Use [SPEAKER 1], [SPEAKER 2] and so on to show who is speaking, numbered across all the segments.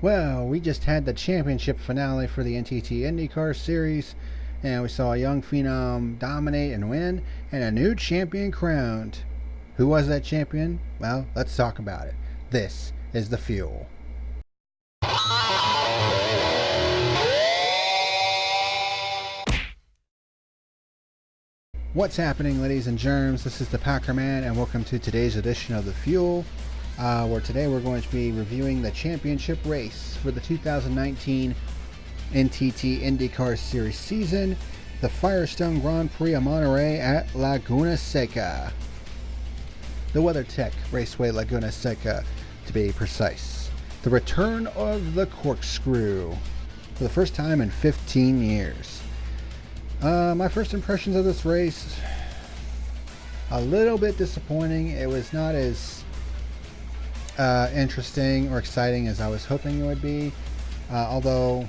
[SPEAKER 1] Well, we just had the championship finale for the NTT IndyCar Series, and we saw a young phenom dominate and win, and a new champion crowned. Who was that champion? Well, let's talk about it. This is The Fuel. What's happening, ladies and germs? This is the PackerMan, and welcome to today's edition of The Fuel. Where today we're going to be reviewing the championship race for the 2019 NTT IndyCar Series season, the Firestone Grand Prix of Monterey at Laguna Seca. The WeatherTech Raceway Laguna Seca, to be precise. The return of the Corkscrew for the first time in 15 years. My first impressions of this race, a little bit disappointing. It was not as interesting or exciting as I was hoping it would be. Although,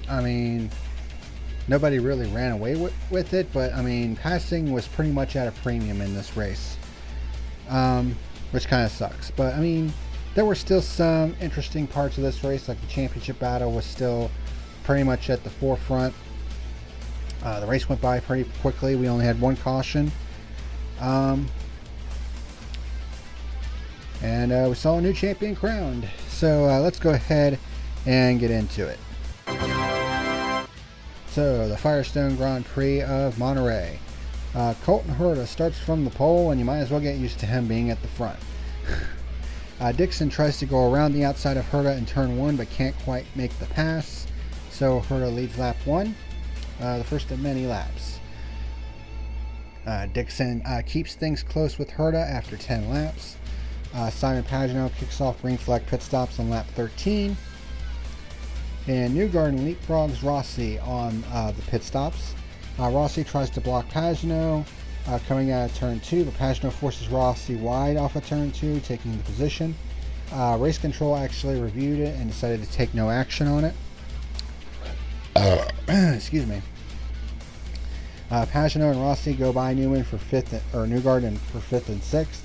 [SPEAKER 1] I mean, nobody really ran away with it, but I mean, passing was pretty much at a premium in this race, which kind of sucks. But I mean, there were still some interesting parts of this race, like the championship battle was still pretty much at the forefront. The race went by pretty quickly. We only had one caution. And we saw a new champion crowned. So let's go ahead and get into it. So the Firestone Grand Prix of Monterey. Colton Herta starts from the pole, and you might as well get used to him being at the front. Dixon tries to go around the outside of Herta in turn 1, but can't quite make the pass. So Herta leads lap 1, the first of many laps. Dixon keeps things close with Herta after 10 laps. Simon Pagenaud kicks off green flag pit stops on lap 13. And Newgarden leapfrogs Rossi on the pit stops. Rossi tries to block Pagenaud coming out of turn 2, but Pagenaud forces Rossi wide off of turn 2, taking the position. Race control actually reviewed it and decided to take no action on it. Excuse me. Pagenaud and Rossi go by Newgarden for 5th and 6th.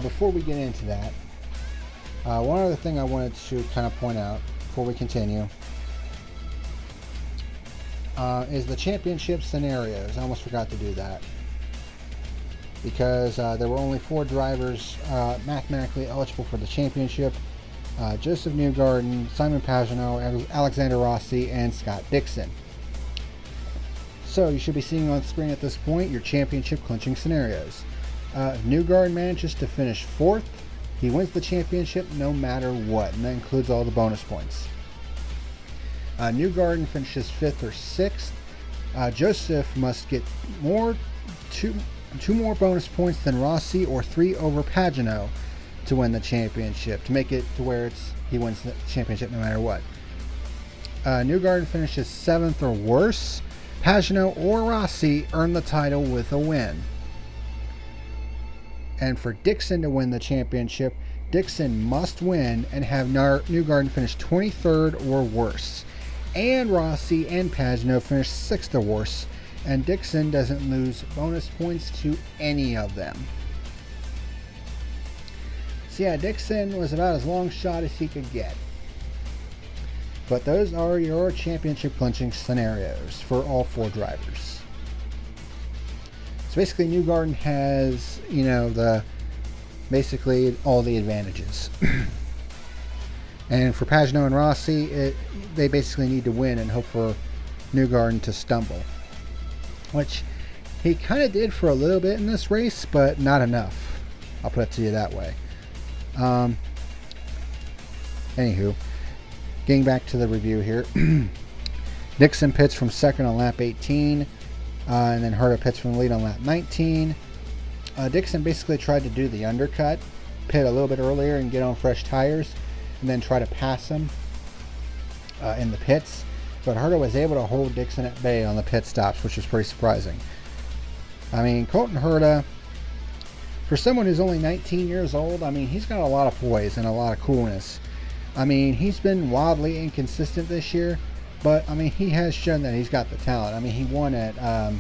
[SPEAKER 1] Before we get into that, one other thing I wanted to kind of point out before we continue is the championship scenarios. I almost forgot to do that because there were only 4 drivers mathematically eligible for the championship. Josef Newgarden, Simon Pagenaud, Alexander Rossi, and Scott Dixon. So you should be seeing on screen at this point your championship clinching scenarios. If Newgarden manages to finish 4th, he wins the championship no matter what, and that includes all the bonus points. Newgarden finishes 5th or 6th. Josef must get two more bonus points than Rossi, or 3 over Pagenaud to win the championship, to make it to where he wins the championship no matter what. Newgarden finishes 7th or worse. Pagenaud or Rossi earn the title with a win. And for Dixon to win the championship, Dixon must win and have Newgarden finish 23rd or worse. And Rossi and Pagenaud finish 6th or worse. And Dixon doesn't lose bonus points to any of them. So yeah, Dixon was about as long shot as he could get. But those are your championship clinching scenarios for all 4 drivers. So basically Newgarden has, basically all the advantages. And for Pagenaud and Rossi, they basically need to win and hope for Newgarden to stumble. Which he kind of did for a little bit in this race, but not enough. I'll put it to you that way. Anywho, getting back to the review here. Dixon pits from 2nd on lap 18. And then Herta pits from the lead on lap 19. Dixon basically tried to do the undercut, pit a little bit earlier and get on fresh tires, and then try to pass him in the pits. But Herta was able to hold Dixon at bay on the pit stops, which was pretty surprising. I mean, Colton Herta, for someone who's only 19 years old, I mean, he's got a lot of poise and a lot of coolness. I mean, he's been wildly inconsistent this year, but I mean, he has shown that he's got the talent. I mean, he won at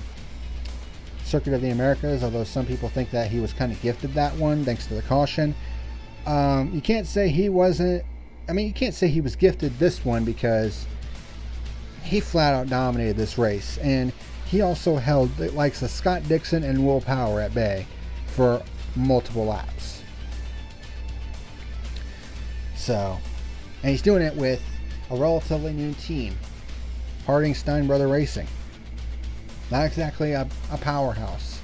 [SPEAKER 1] Circuit of the Americas, although some people think that he was kind of gifted that one thanks to the caution. You can't say he wasn't I mean, you can't say he was gifted this one because he flat out dominated this race. And he also held the likes of Scott Dixon and Will Power at bay for multiple laps. So, and he's doing it with a relatively new team, Harding Steinbrother Racing. Not exactly a powerhouse,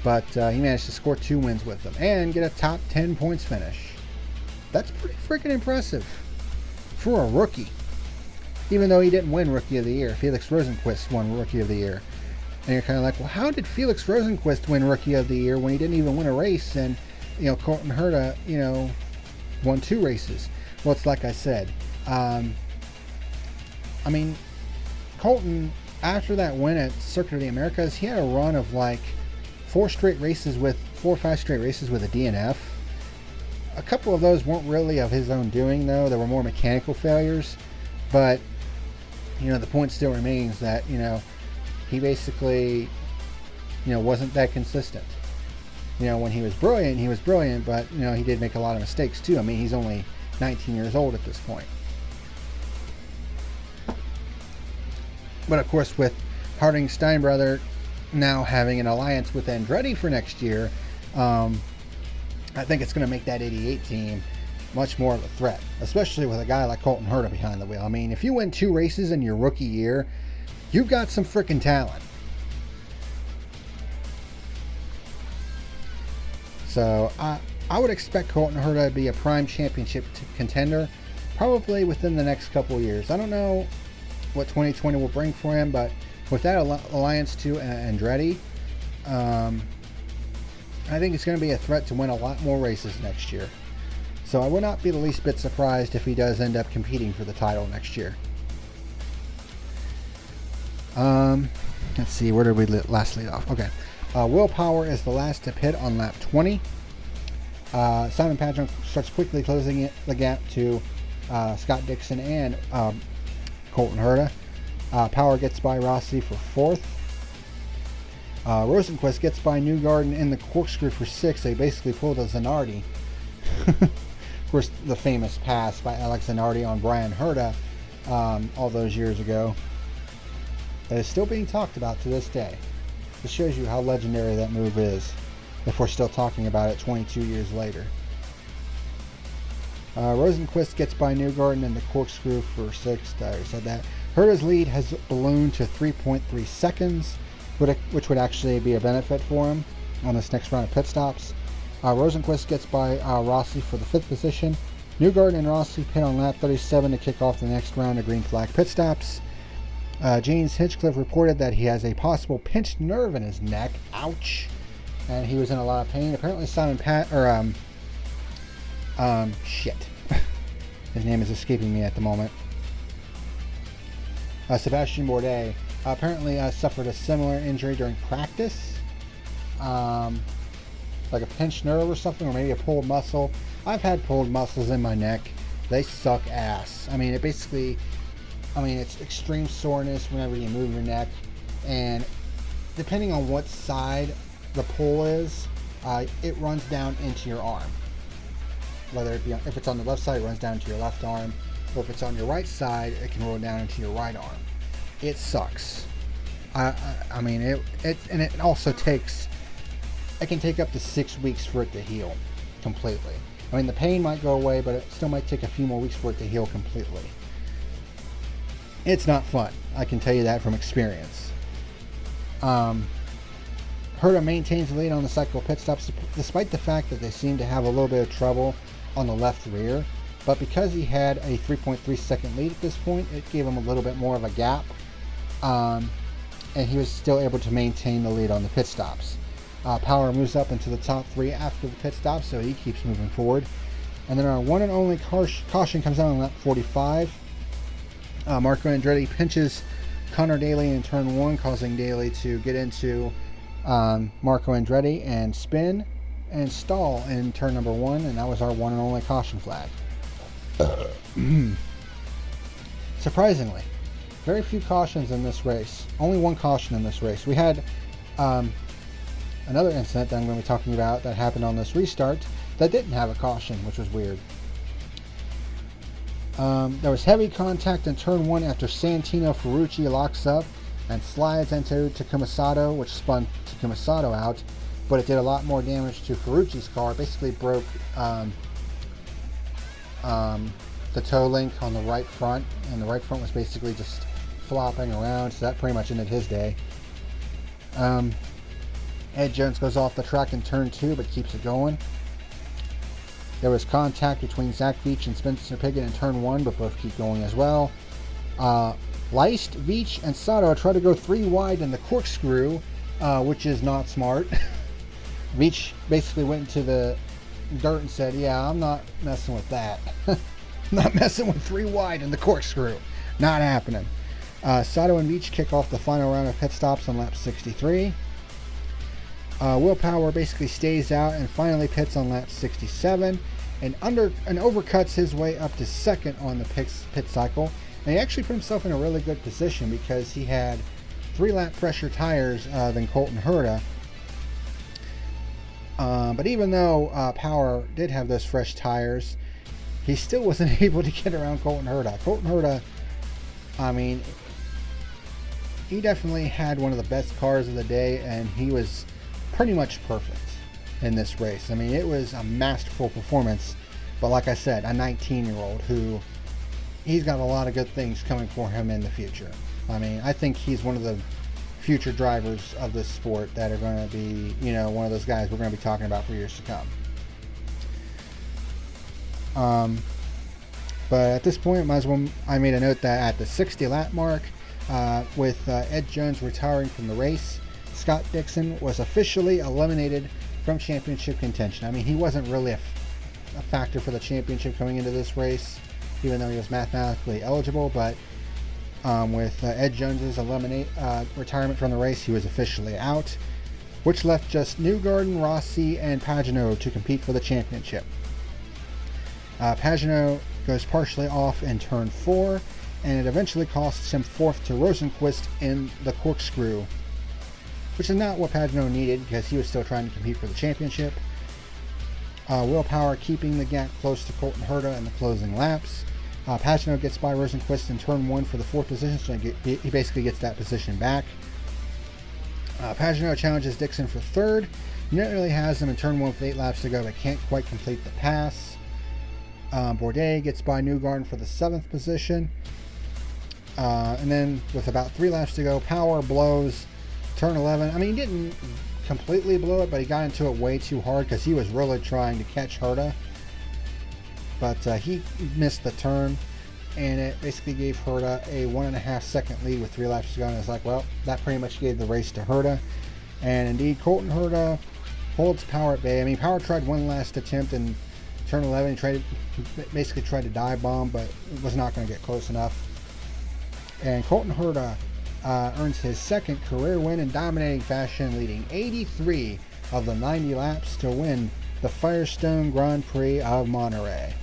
[SPEAKER 1] but he managed to score 2 wins with them and get a top 10 points finish. That's pretty freaking impressive for a rookie. Even though he didn't win Rookie of the Year, Felix Rosenqvist won Rookie of the Year. And you're kind of like, well, how did Felix Rosenqvist win Rookie of the Year when he didn't even win a race? And, Colton Herta, won 2 races. Well, it's like I said. Colton, after that win at Circuit of the Americas, he had a run of like 4 or 5 straight races with a DNF. A couple of those weren't really of his own doing, though. There were more mechanical failures. But, the point still remains that, he basically, wasn't that consistent. When he was brilliant, but, he did make a lot of mistakes, too. I mean, he's only 19 years old at this point. But, of course, with Harding Steinbrother now having an alliance with Andretti for next year, I think it's going to make that 88 team much more of a threat, especially with a guy like Colton Herta behind the wheel. I mean, if you win 2 races in your rookie year, you've got some freaking talent. So I would expect Colton Herta to be a prime championship contender probably within the next couple of years. I don't know what 2020 will bring for him, but with that alliance to Andretti, I think it's going to be a threat to win a lot more races next year. So I would not be the least bit surprised if he does end up competing for the title next year. Let's see, where did we last lead off? Okay. Will Power is the last to pit on lap 20. Simon Pagenaud starts quickly closing the gap to Scott Dixon and Colton Herta. Power gets by Rossi for 4th. Rosenqvist gets by Newgarden in the Corkscrew for 6th. They basically pulled a Zanardi. Of course, the famous pass by Alex Zanardi on Brian Herta all those years ago that is still being talked about to this day. This shows you how legendary that move is if we're still talking about it 22 years later. Rosenqvist gets by Newgarden in the Corkscrew for 6th. I already said that. Herta's lead has ballooned to 3.3 seconds, which would actually be a benefit for him on this next round of pit stops. Rosenqvist gets by Rossi for the 5th position. Newgarden and Rossi pit on lap 37 to kick off the next round of green flag pit stops. James Hinchcliffe reported that he has a possible pinched nerve in his neck. Ouch. And he was in a lot of pain. Apparently Simon shit. His name is escaping me at the moment. Sebastian Bourdais apparently suffered a similar injury during practice. Like a pinched nerve or something, or maybe a pulled muscle. I've had pulled muscles in my neck. They suck ass. I mean, it's extreme soreness whenever you move your neck, and depending on what side the pull is, it runs down into your arm. Whether it be if it's on the left side, it runs down to your left arm, or if it's on your right side, it can roll down into your right arm. It sucks. It also takes. It can take up to 6 weeks for it to heal completely. I mean, the pain might go away, but it still might take a few more weeks for it to heal completely. It's not fun. I can tell you that from experience. Herta maintains the lead on the cycle pit stops, despite the fact that they seem to have a little bit of trouble on the left rear. But because he had a 3.3 second lead at this point, it gave him a little bit more of a gap. And he was still able to maintain the lead on the pit stops. Power moves up into the top 3 after the pit stop, so he keeps moving forward. And then our one and only caution comes out on lap 45. Marco Andretti pinches Connor Daly in turn 1, causing Daly to get into Marco Andretti and spin and stall in turn number 1, and that was our one and only caution flag. Surprisingly, very few cautions in this race. Only 1 caution in this race. We had another incident that I'm going to be talking about that happened on this restart that didn't have a caution, which was weird. There was heavy contact in turn 1 after Santino Ferrucci locks up and slides into Takuma Sato, which spun Takuma Sato out, but it did a lot more damage to Ferrucci's car. It basically broke the toe link on the right front, and the right front was basically just flopping around, so that pretty much ended his day. Ed Jones goes off the track in turn 2, but keeps it going. There was contact between Zach Veach and Spencer Pigot in turn 1, but both keep going as well. Leist, Veach, and Sato try to go 3 wide in the corkscrew, which is not smart. Veach basically went into the dirt and said, yeah, I'm not messing with that. Not messing with 3 wide in the corkscrew. Not happening. Sato and Veach kick off the final round of pit stops on lap 63. Will Power basically stays out and finally pits on lap 67 and overcuts his way up to second on the pit cycle. And he actually put himself in a really good position because he had 3 lap pressure tires than Colton Herta. But even though Power did have those fresh tires, he still wasn't able to get around Colton Herta. Colton Herta, I mean, he definitely had one of the best cars of the day, and he was pretty much perfect in this race. I mean, it was a masterful performance, but like I said, a 19-year-old who, he's got a lot of good things coming for him in the future. I mean, I think he's one of the future drivers of this sport that are going to be, you know, one of those guys we're going to be talking about for years to come. But at this point, might as well, I made a note that at the 60 lap mark, with Ed Jones retiring from the race, Scott Dixon was officially eliminated from championship contention. I mean, he wasn't really a factor for the championship coming into this race, even though he was mathematically eligible, but with Ed Jones's retirement from the race, he was officially out, which left just Newgarden, Rossi, and Pagenaud to compete for the championship. Pagenaud goes partially off in turn 4, and it eventually costs him 4th to Rosenquist in the corkscrew, which is not what Pagenaud needed because he was still trying to compete for the championship. Will Power keeping the gap close to Colton Herta in the closing laps. Pagenaud gets by Rosenquist in turn 1 for the 4th position, so he basically gets that position back. Pagenaud challenges Dixon for 3rd. Nearly has him in turn 1 with 8 laps to go, but can't quite complete the pass. Bourdais gets by Newgarden for the 7th position. And then with about 3 laps to go, Power blows turn 11. I mean, he didn't completely blow it, but he got into it way too hard because he was really trying to catch Herta. But he missed the turn, and it basically gave Herta a 1.5 second lead with 3 laps to go. And it's like, well, that pretty much gave the race to Herta. And indeed, Colton Herta holds Power at bay. I mean, Power tried one last attempt in turn 11. He basically tried to dive bomb, but was not going to get close enough. And Colton Herta earns his 2nd career win in dominating fashion, leading 83 of the 90 laps to win the Firestone Grand Prix of Monterey.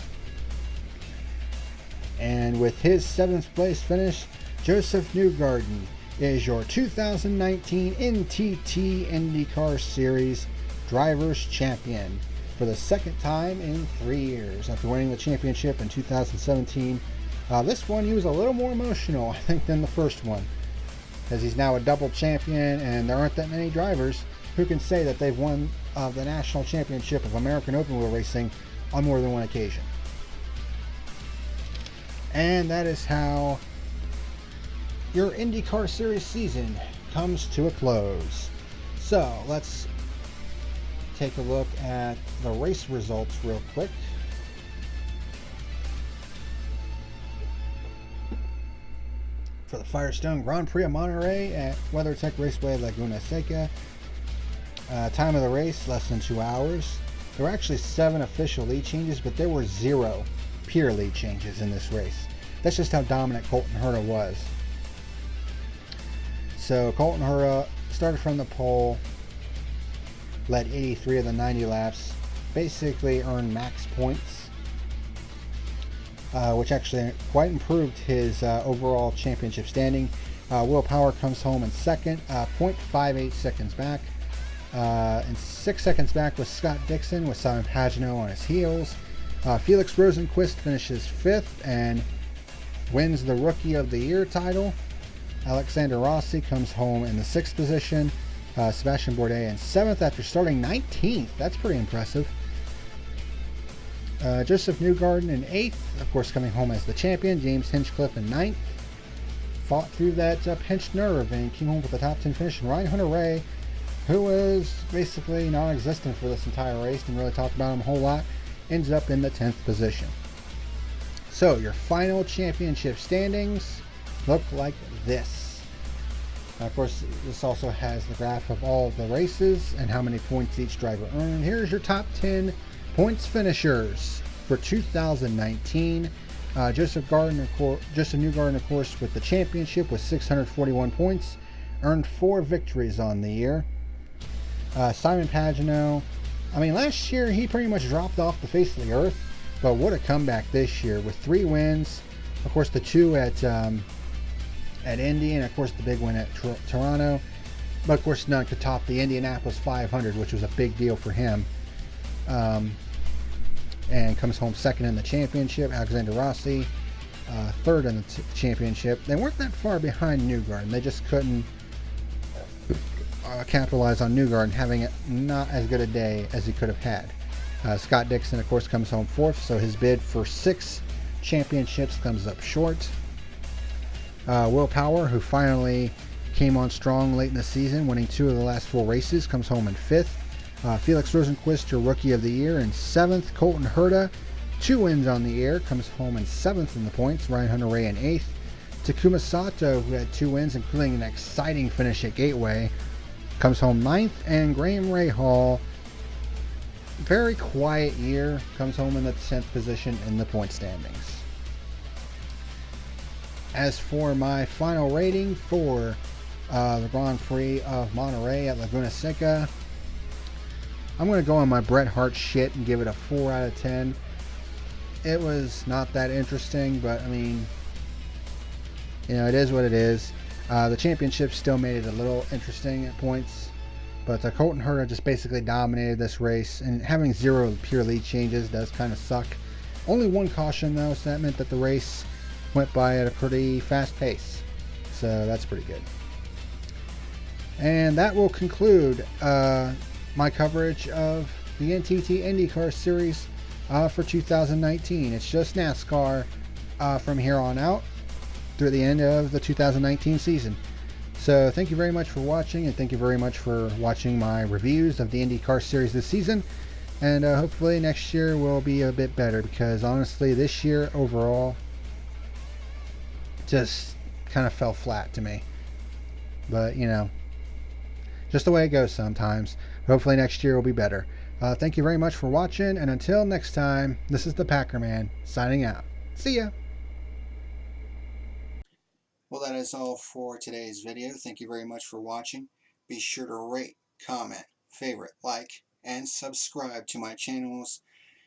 [SPEAKER 1] And with his 7th place finish, Josef Newgarden is your 2019 NTT IndyCar Series Drivers' Champion for the 2nd time in 3 years. After winning the championship in 2017, this one he was a little more emotional, I think, than the first one, because he's now a double champion, and there aren't that many drivers who can say that they've won the national championship of American open wheel racing on more than one occasion. And that is how your IndyCar Series season comes to a close. So let's take a look at the race results real quick. For the Firestone Grand Prix of Monterey at WeatherTech Raceway Laguna Seca. Time of the race, less than 2 hours. There were actually 7 official lead changes, but there were 0 pure lead changes in this race. That's just how dominant Colton Herta was. So Colton Herta started from the pole, led 83 of the 90 laps, basically earned max points, which actually quite improved his overall championship standing. Will Power comes home in 2nd, 0.58 seconds back. And 6 seconds back was Scott Dixon with Simon Pagenaud on his heels. Felix Rosenqvist finishes 5th and wins the Rookie of the Year title. Alexander Rossi comes home in the 6th position. Sebastian Bourdais in 7th after starting 19th. That's pretty impressive. Josef Newgarden in 8th, of course coming home as the champion. James Hinchcliffe in 9th. Fought through that pinched nerve and came home with a top 10 finish. And Ryan Hunter-Reay, who was basically non-existent for this entire race, didn't really talk about him a whole lot, ends up in the 10th position. So your final championship standings look like this. Of course, this also has the graph of all of the races and how many points each driver earned. Here's your top 10 points finishers for 2019. Josef Newgarden, of course, with the championship with 641 points, earned 4 victories on the year. Simon Pagenaud, I mean, last year he pretty much dropped off the face of the earth, but what a comeback this year with 3 wins. Of course, the 2 at Indy, and of course the big win at Toronto. But of course none could top the Indianapolis 500, which was a big deal for him. And comes home 2nd in the championship. Alexander Rossi 3rd in the championship. They weren't that far behind Newgarden. They just couldn't capitalize on Newgarden having not as good a day as he could have had. Scott Dixon, of course, comes home 4th, so his bid for 6 championships comes up short. Will Power, who finally came on strong late in the season, winning 2 of the last 4 races, comes home in 5th. Felix Rosenqvist, your Rookie of the Year, in 7th. Colton Herta, 2 wins on the year, comes home in 7th in the points. Ryan Hunter-Reay in 8th. Takuma Sato, who had 2 wins, including an exciting finish at Gateway, comes home 9th. And Graham Rahal, very quiet year, comes home in the 10th position in the point standings. As for my final rating for the Grand Prix of Monterey at Laguna Seca, I'm going to go on my Bret Hart shit and give it a 4 out of 10. It was not that interesting, but I mean, you know, it is what it is. The championship still made it a little interesting at points, but Colton Herta just basically dominated this race, and having 0 pure lead changes does kind of suck. Only 1 caution though, so that meant that the race went by at a pretty fast pace, so that's pretty good. And that will conclude my coverage of the NTT IndyCar Series for 2019. It's just NASCAR from here on out through the end of the 2019 season. So thank you very much for watching, and thank you very much for watching my reviews of the IndyCar Series this season. And hopefully next year will be a bit better, because honestly this year overall just kind of fell flat to me. But you know, just the way it goes sometimes. Hopefully next year will be better. Thank you very much for watching, and until next time, this is the PackerMan signing out. See ya! Well, that is all for today's video. Thank you very much for watching. Be sure to rate, comment, favorite, like, and subscribe to my channels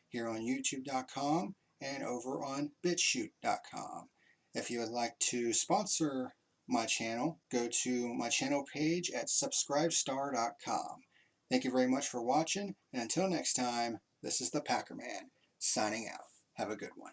[SPEAKER 1] here on YouTube.com and over on BitChute.com. If you would like to sponsor my channel, go to my channel page at subscribestar.com. Thank you very much for watching, and until next time, this is the PackerMan signing out. Have a good one.